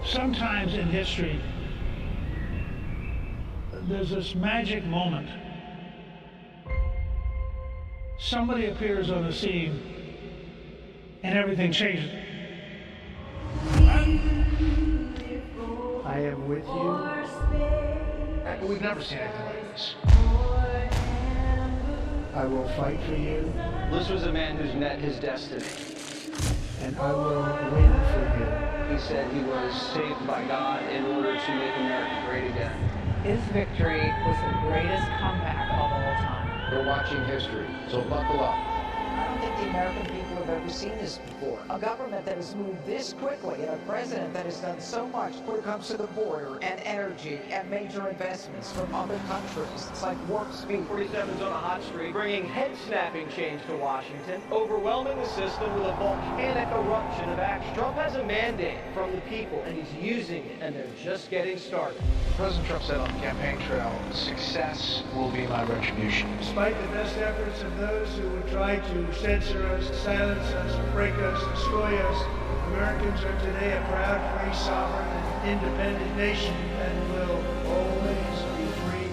Sometimes in history, there's this magic moment. Somebody appears on the scene and everything changes. I am with you. We've never seen anything like this. I will fight for you, This was a man who's met his destiny. and I will win for you. He said he was saved by God in order to make America great again. His victory was the greatest comeback of all time. We're watching history, so buckle up. I don't think the American people have ever seen this before. A government that has moved this quickly and a president that has done so much when it comes to the border and energy and major investments from other countries. It's like warp speed. 47's on a hot streak, bringing head-snapping change to Washington, overwhelming the system with a volcanic eruption of action. Trump has a mandate from the people, and he's using it, and they're just getting started. President Trump said on the campaign trail, success will be my retribution. Despite the best efforts of those who would try to censor us, silence us, break us, destroy us, Americans are today a proud, free, sovereign, and independent nation and will always be free.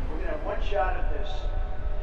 We're gonna have one shot at this,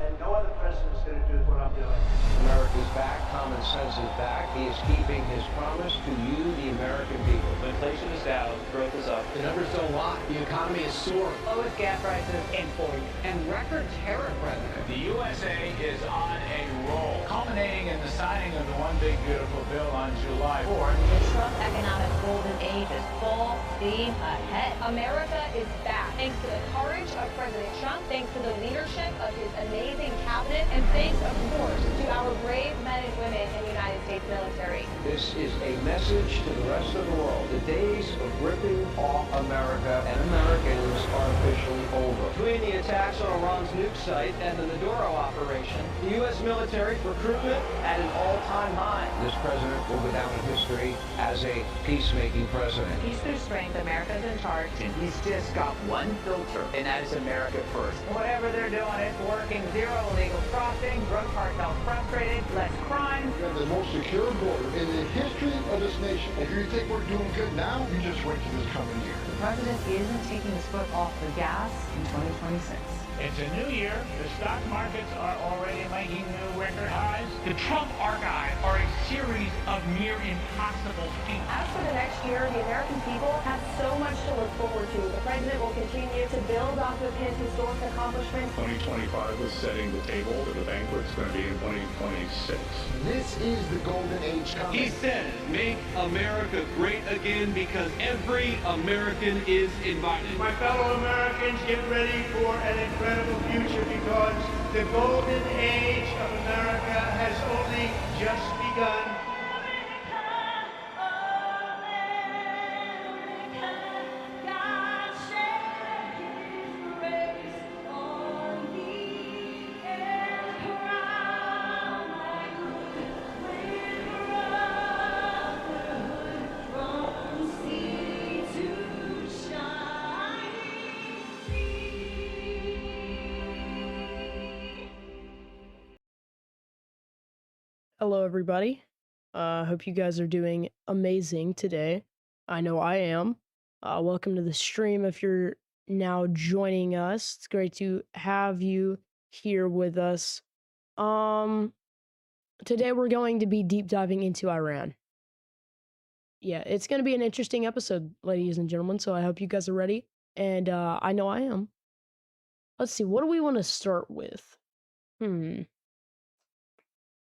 and no other president's gonna do what I'm doing. America's back, common sense is back. He is keeping his promise to you, the American people. Inflation is down, growth is up. The numbers don't lie. The economy is soaring. Lowest gas prices in 4 years. And record tariff revenue. The USA is on a roll, culminating in the signing of the One Big Beautiful Bill on July 4th. The Trump economic golden age is full steam ahead. America is back, thanks to the courage of President Trump, thanks to the leadership of his amazing cabinet, and thanks, of course, to our brave men and women in the United States military. This is a message to the rest of the world. The days of ripping off America and Americans are officially over. Between the attacks on Iran's nuke site and the Maduro operation, the U.S. military recruitment at an all-time high. This president will go down in history as a peacemaking president. Peace through strength, America's in charge. He's just got one filter, and that is America first. Whatever they're doing, it's working. Zero illegal crossing, drug cartels frustrated, less crime. We have the most secure border in the history of this nation. If you think we're doing good now, you just wait till this coming year. The president isn't taking his foot off the gas in 2026. It's a new year. The stock markets are already making new record highs. The Trump archives are a series of near impossible feats. As for the next year, the American people have so much to look forward to. The president will continue to build off of his historic accomplishments. 2025 is setting the table for the banquet's going to be in 2026. This is the golden age coming. He says, make America great again because every American is invited. My fellow Americans, get ready for an incredible future because the golden age of America has only just begun. Hello, everybody. Hope you guys are doing amazing today. I know I am. Welcome to the stream. If you're now joining us, it's great to have you here with us. Today we're going to be deep diving into Iran. Yeah, it's going to be an interesting episode, ladies and gentlemen. So I hope you guys are ready, and I know I am. Let's see. What do we want to start with?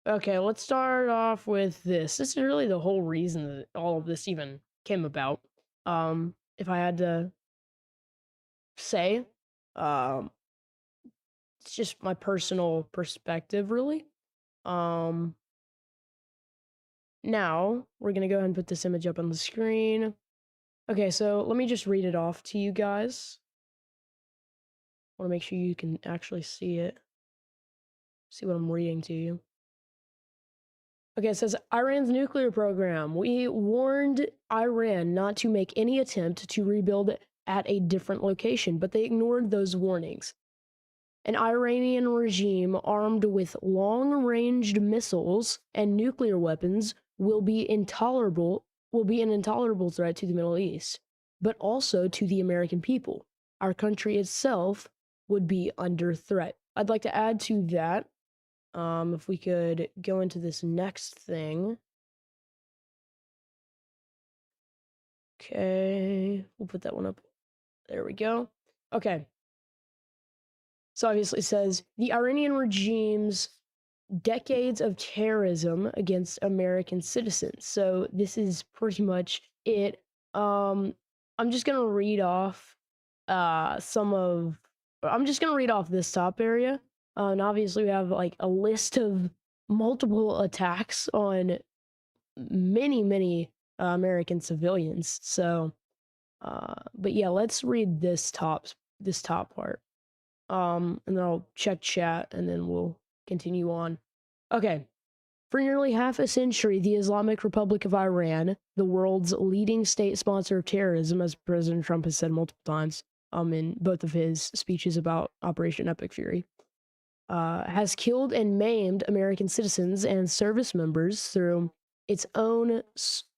Okay, let's start off with this. This is really the whole reason that all of this even came about. If I had to say, it's just my personal perspective, really. Now, we're going to go ahead and put this image up on the screen. Okay, so let me just read it off to you guys. I want to make sure you can actually see it. See what I'm reading to you. Okay, it says, Iran's nuclear program. We warned Iran not to make any attempt to rebuild at a different location, but they ignored those warnings. An Iranian regime armed with long-ranged missiles and nuclear weapons will be intolerable will be an intolerable threat to the Middle East, but also to the American people. Our country itself would be under threat. I'd like to add to that, if we could go into this next thing. Okay, we'll put that one up. There we go. Okay. So obviously it says the Iranian regime's decades of terrorism against American citizens. So this is pretty much it. I'm just gonna read off I'm just gonna read off this top area. And obviously we have like a list of multiple attacks on many American civilians. So but yeah, let's read this top part. And then I'll check chat and then we'll continue on. Okay. For nearly half a century, the Islamic Republic of Iran, the world's leading state sponsor of terrorism, as President Trump has said multiple times in both of his speeches about Operation Epic Fury, has killed and maimed American citizens and service members through its own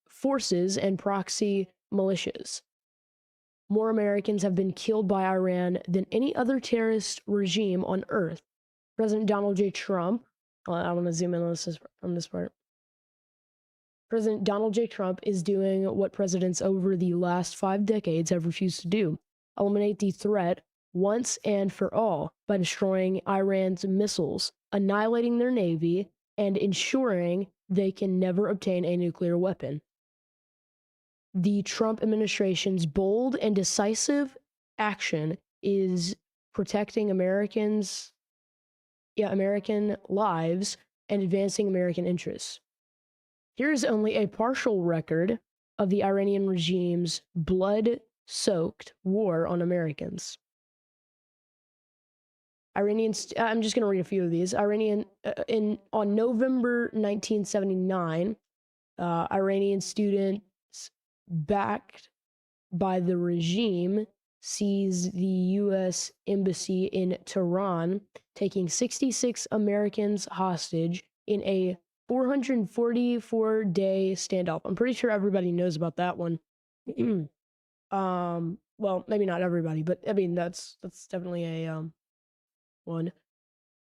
forces and proxy militias. More Americans have been killed by Iran than any other terrorist regime on Earth. President Donald J. Trump, I want to zoom in on this part. President Donald J. Trump is doing what presidents over the last 5 decades have refused to do: eliminate the threat once and for all by destroying Iran's missiles, annihilating their navy, and ensuring they can never obtain a nuclear weapon. The Trump administration's bold and decisive action is protecting American lives and advancing American interests. Here's only a partial record of the Iranian regime's blood-soaked war on Americans. I'm just going to read a few of these. On November 1979, Iranian students backed by the regime seized the U.S. embassy in Tehran, taking 66 Americans hostage in a 444-day standoff. I'm pretty sure everybody knows about that one. Well, maybe not everybody, but I mean that's definitely a one.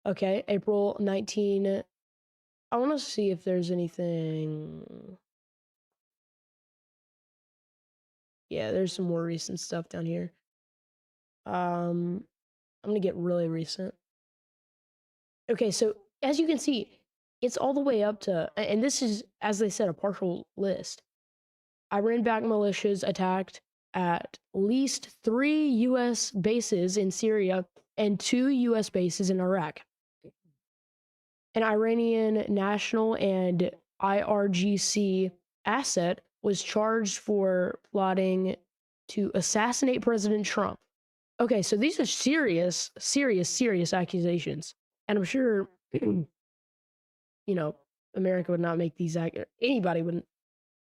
Okay, April 19. I want to see if there's anything. Yeah, there's some more recent stuff down here. I'm gonna get really recent. Okay, so as you can see, it's all the way up to, and this is, as they said, a partial list. Iran-backed militias attacked at least 3 U.S. bases in Syria and 2 U.S. bases in Iraq. An Iranian national and IRGC asset was charged for plotting to assassinate President Trump. Okay, so these are serious accusations. And I'm sure, America would not make these, anybody wouldn't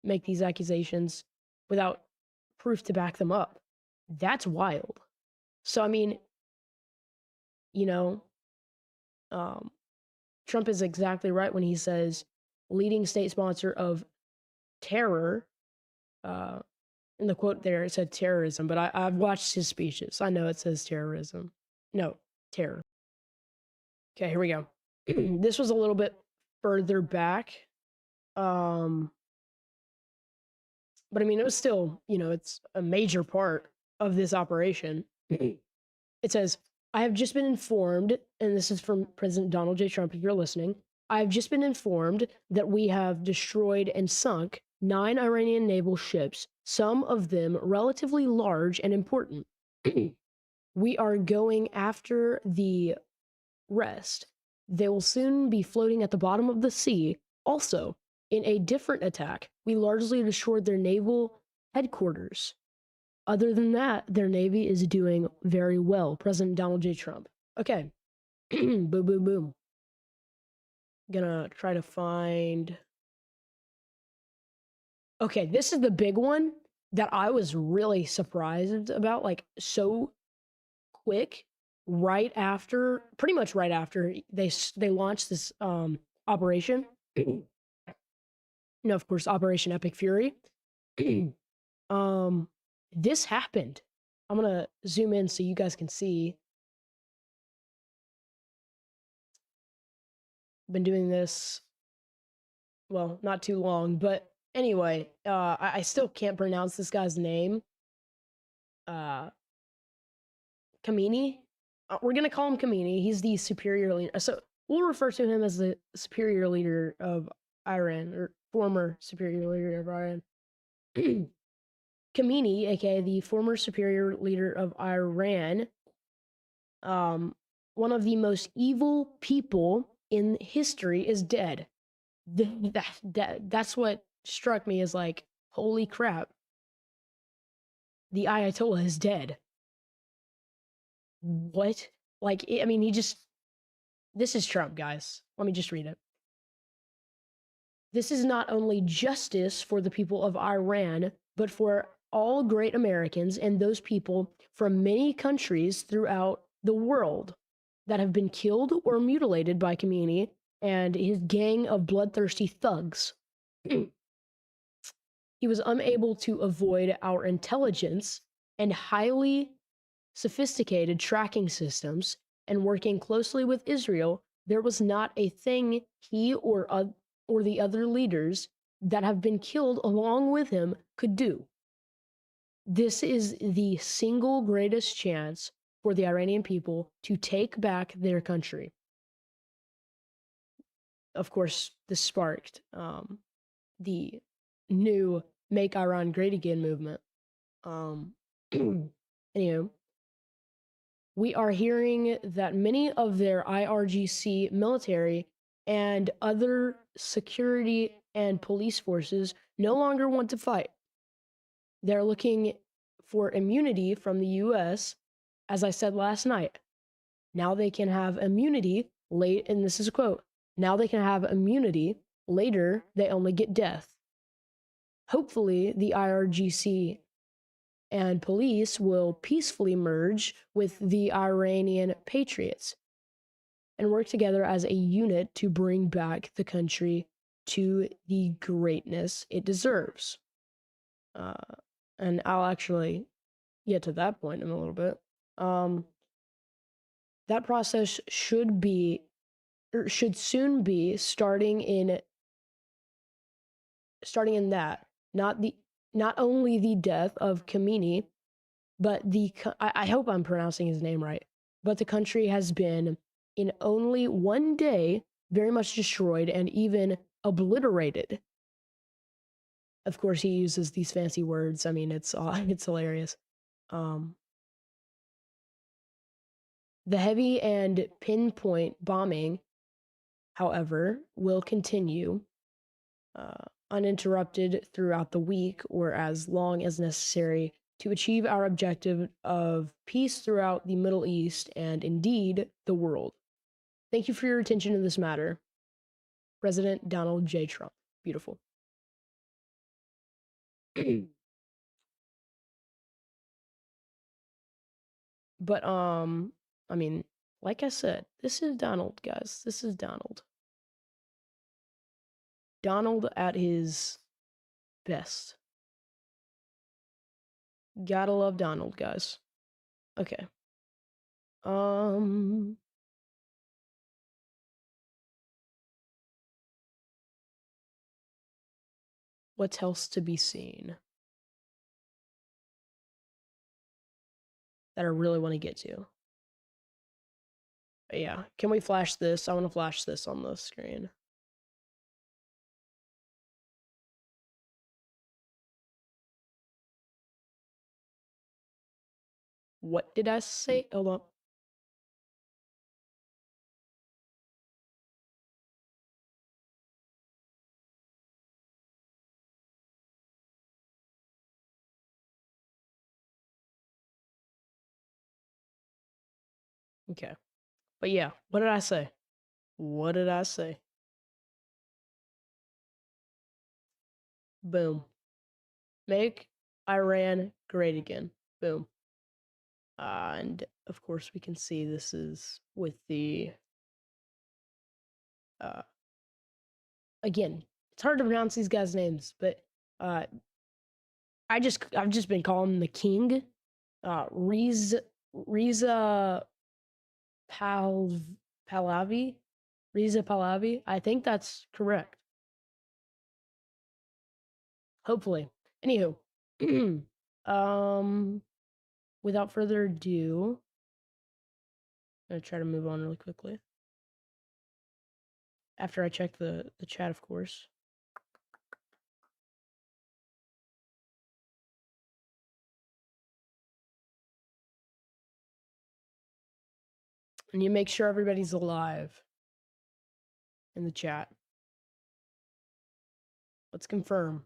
make these accusations without proof to back them up. That's wild. So, I mean, Trump is exactly right when he says leading state sponsor of terror. In the quote there, it said terrorism, but I've watched his speeches. I know it says terrorism. No, terror. Okay, here we go. This was a little bit further back. But I mean, it was still, it's a major part of this operation. It says, I have just been informed, and this is from President Donald J. Trump, if you're listening, I have just been informed that we have destroyed and sunk 9 Iranian naval ships, some of them relatively large and important. We are going after the rest. They will soon be floating at the bottom of the sea. Also, in a different attack, we largely destroyed their naval headquarters. Other than that, their navy is doing very well. President Donald J. Trump. Okay. Boom, boom, boom. Gonna try to find... Okay, this is the big one that I was really surprised about, like, so quick, pretty much right after they launched this operation. Of course, Operation Epic Fury. This happened. I'm gonna zoom in so you guys can see. Been doing this, well, not too long, but anyway, I still can't pronounce this guy's name. Kamini. We're gonna call him Kamini. He's the superior leader. So we'll refer to him as the superior leader of Iran, or former superior leader of Iran. Kamini, aka the former superior leader of Iran, one of the most evil people in history, is dead. That's what struck me as like, holy crap. The Ayatollah is dead. What? Like, I mean, this is Trump, guys. Let me just read it. This is not only justice for the people of Iran, but for all great Americans and those people from many countries throughout the world that have been killed or mutilated by Khomeini and his gang of bloodthirsty thugs. He was unable to avoid our intelligence and highly sophisticated tracking systems, and working closely with Israel, there was not a thing he or the other leaders that have been killed along with him could do. This is the single greatest chance for the Iranian people to take back their country. Of course, this sparked the new Make Iran Great Again movement. Anyway, we are hearing that many of their IRGC military and other security and police forces no longer want to fight. They're looking for immunity from the US, as I said last night. Now they can have immunity late, and this is a quote, now they can have immunity, later they only get death. Hopefully, the IRGC and police will peacefully merge with the Iranian patriots and work together as a unit to bring back the country to the greatness it deserves. And I'll actually get to that point in a little bit. That process should soon be starting in that, not only the death of Khomeini, but I hope I'm pronouncing his name right, but the country has been in only one day very much destroyed and even obliterated. Of course, he uses these fancy words. I mean, it's hilarious. The heavy and pinpoint bombing, however, will continue uninterrupted throughout the week or as long as necessary to achieve our objective of peace throughout the Middle East and indeed the world. Thank you for your attention to this matter. President Donald J. Trump. Beautiful. But I mean, like I said, this is Donald, guys. This is Donald. Donald at his best. Gotta love Donald, guys. Okay. What else to be seen that I really want to get to? But yeah, can we flash this? I want to flash this on the screen. What did I say? Hold on. Okay. But yeah, what did I say? What did I say? Boom. Make Iran great again. Boom. And of course, we can see this is with the. Again, it's hard to pronounce these guys' names, but I've just been calling him the king. Reza Pahlavi. Reza Pahlavi. I think that's correct. Hopefully. Anywho, without further ado, I'm gonna try to move on really quickly. After I check the chat, of course. And you make sure everybody's alive in the chat. Let's confirm.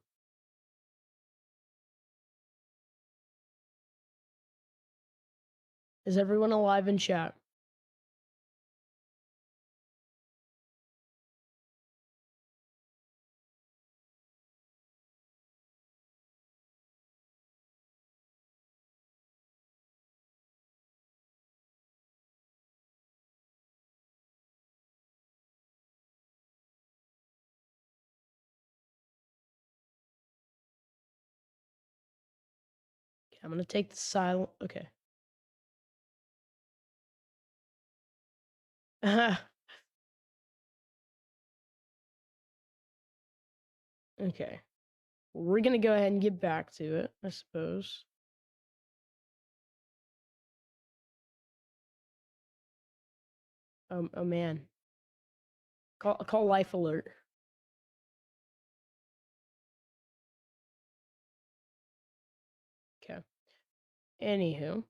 Is everyone alive in chat? Okay, I'm gonna take the silent. Okay. Okay. We're gonna go ahead and get back to it, I suppose. Oh man. Call life alert. Okay. Anywho.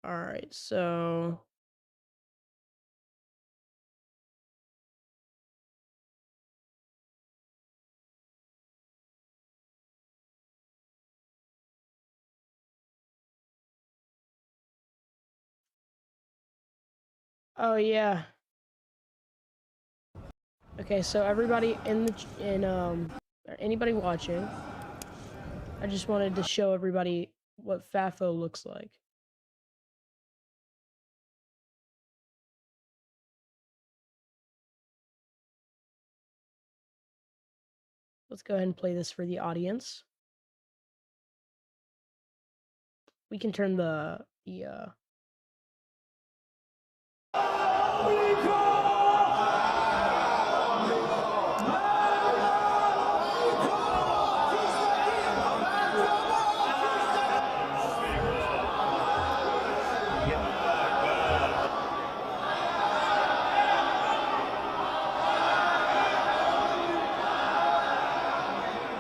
All right, so oh yeah. Okay, so everybody or anybody watching, I just wanted to show everybody what FAFO looks like. Let's go ahead and play this for the audience. We can turn the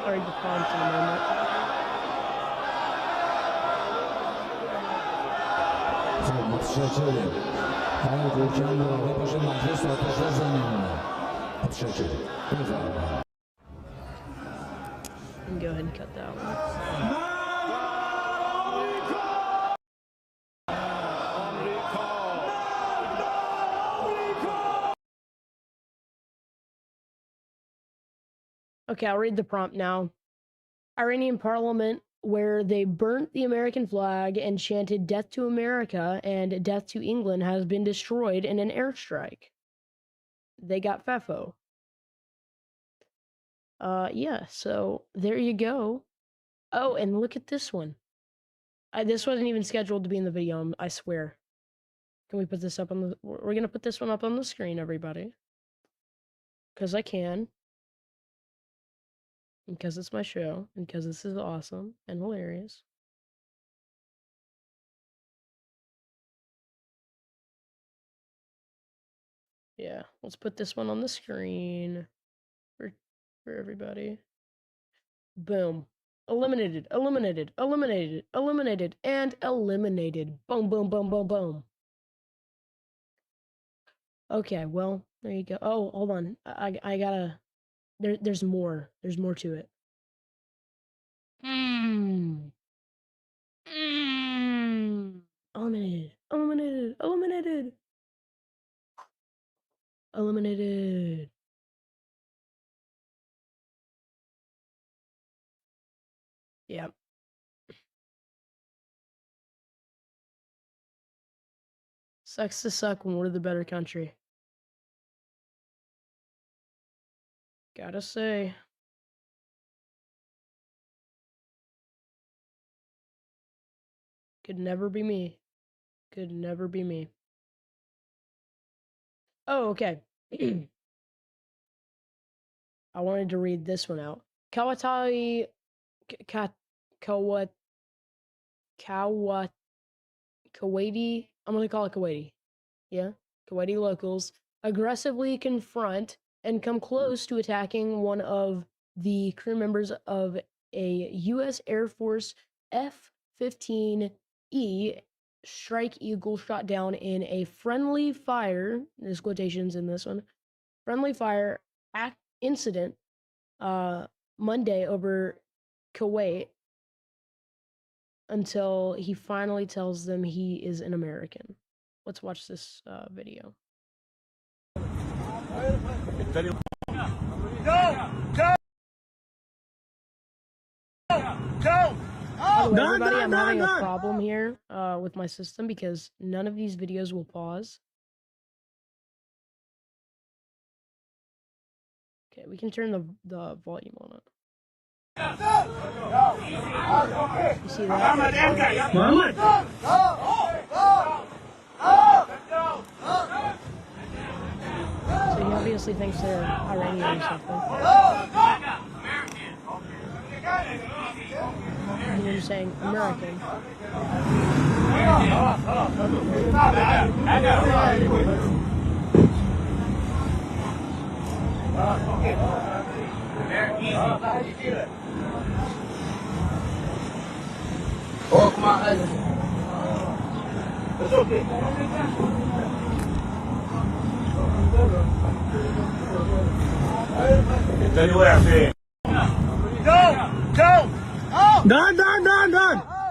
I'll read the prompt in a moment. Przeczyli. Hajdu ciągle wypożywa krzesła poszerzone. Przeczyli. Go ahead and cut that one. Okay, I'll read the prompt now. Iranian parliament, where they burnt the American flag and chanted death to America and death to England, has been destroyed in an airstrike. They got FAFO. Yeah, so there you go. Oh, and look at this one. This wasn't even scheduled to be in the video, I swear. Can we put this up on the... We're gonna put this one up on the screen, everybody. Because I can. Because it's my show. And because this is awesome and hilarious. Yeah, let's put this one on the screen for everybody. Boom. Eliminated, eliminated, eliminated, eliminated, and eliminated. Boom, boom, boom, boom, boom. Okay, well, there you go. Oh, hold on. I gotta... There's more. There's more to it. Eliminated, eliminated, eliminated. Eliminated. Yeah. Sucks to suck when we're the better country. Gotta say. Could never be me. Could never be me. Oh, okay. I wanted to read this one out. Kawai Kuwaiti, I'm gonna call it Kuwaiti. Yeah, Kuwaiti locals aggressively confront and come close to attacking one of the crew members of a U.S. Air Force F-15E Strike Eagle shot down in a friendly fire. There's quotations in this one. Friendly fire incident Monday over Kuwait until he finally tells them he is an American. Let's watch this video. Go! By the way, everybody, I'm having a problem here with my system because none of these videos will pause. Okay, we can turn the volume on it. You see that? Muhammad! So he obviously thinks they're Iranian or something. And they're saying American. Oh, come on. It's okay. Done.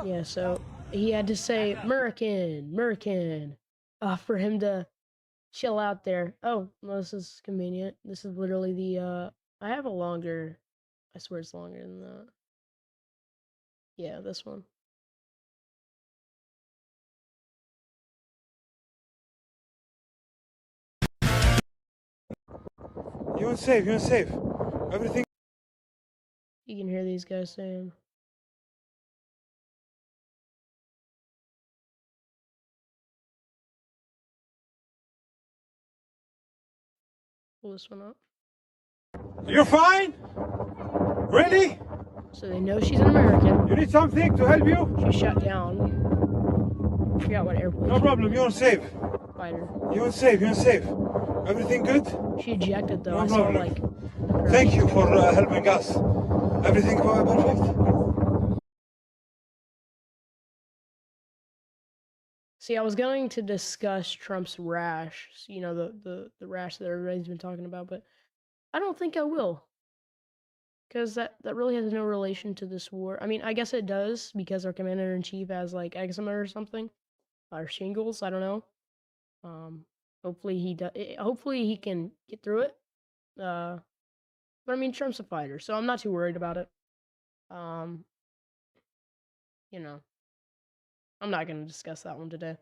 Yeah, so he had to say American, for him to chill out there. Oh, well, this is convenient. This is literally the, I have a longer, I swear it's longer than that. Yeah, this one. You're safe. Everything. You can hear these guys saying. Pull this one up. You're fine? Really? So they know she's an American. You need something to help you? She's shut down. I forgot what airplane. No problem, you're safe. Fighter. You're safe. Everything good? She ejected though. No I problem. saw like. Thank you for helping us. Everything perfect? See, I was going to discuss Trump's rash, you know, the rash that everybody's been talking about, but I don't think I will. Because that really has no relation to this war. I mean, I guess it does, because our commander-in-chief has, like, eczema or something. Or shingles, I don't know. Hopefully he can get through it. But I mean, Trump's a fighter, so I'm not too worried about it. You know. I'm not going to discuss that one today.